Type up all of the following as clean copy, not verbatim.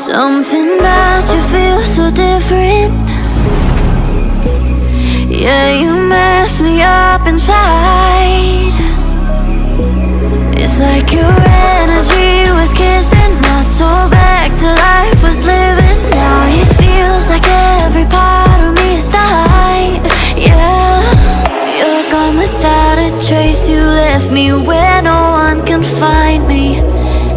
Something about you feels so different. Yeah, you mess me up inside. It's like your energy was kissing my soul back to life, was living. Now it feels like every part of me is dying. Yeah, you're gone without a trace. You left me where no one can find me.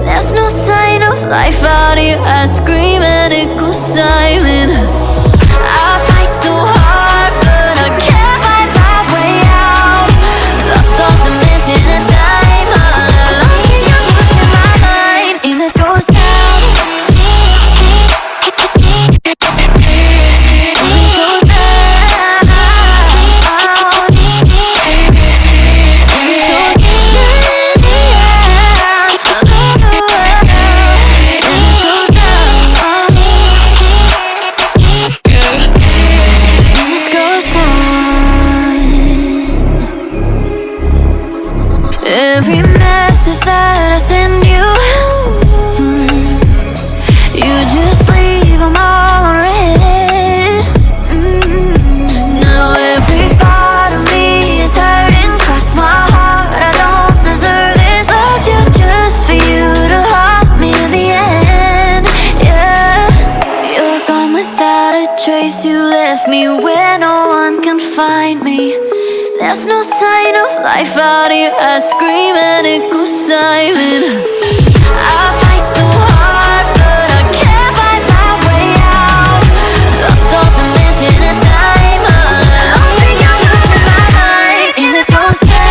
There's no sign of life out here. I scream and it goes silent. I fight so hard, but I can't find my way out. Lost all dimension and time. All alone, you're losing my mind. And this goes down. Every message that I send you, you just leave them all unread. Now every part of me is hurting. Cross my heart, I don't deserve this. Loved you just for you to hold me in the end. Yeah, you're gone without a trace. You left me where no one can find me. There's no sign of life out here. I scream and it goes silent. I fight so hard, but I can't find my way out. Lost all dimension and time. All alone, think I'm losing my mind. And this goes down.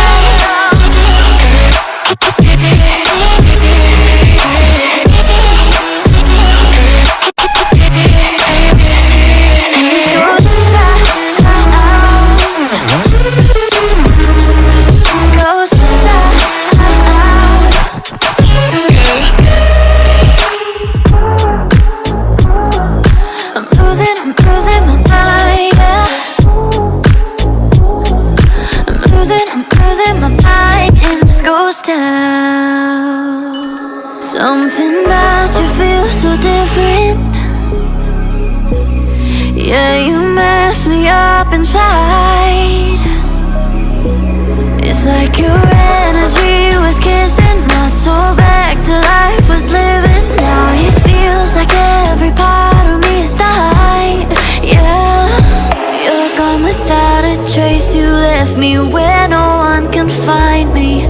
Something about you feels so different. Yeah, you mess me up inside. It's like your energy was kissing my soul back to life, was living. Now it feels like every part of me is dying. Yeah, you're gone without a trace. You left me where no one can find me.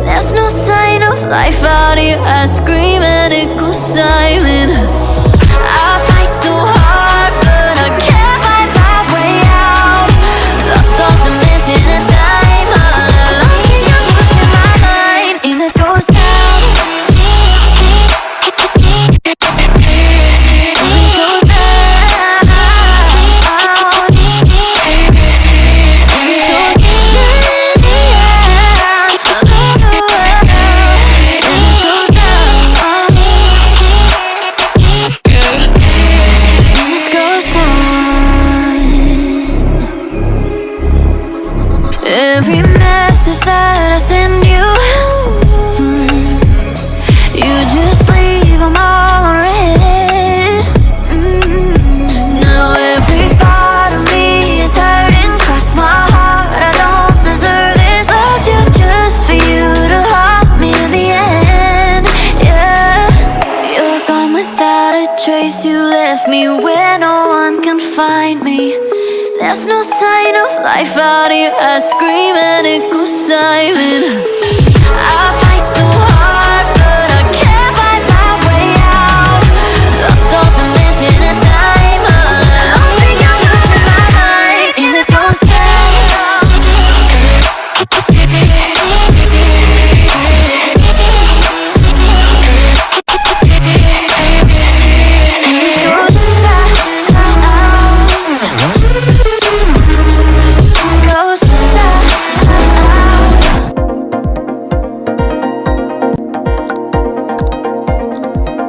There's no sign of life out here. I scream and it goes silent. I fight so hard, but I can't find my way out. Lost all dimension and time. All alone, you're losing my mind. And this goes down. Every message that I send you, you just leave them all unread. Now every part of me is hurting. Cross my heart, I don't deserve this. Loved you just for you to hold me in the end. Yeah, you're gone without a trace. You left me where no one can find me. There's no sign of life out here. I scream and it goes silent.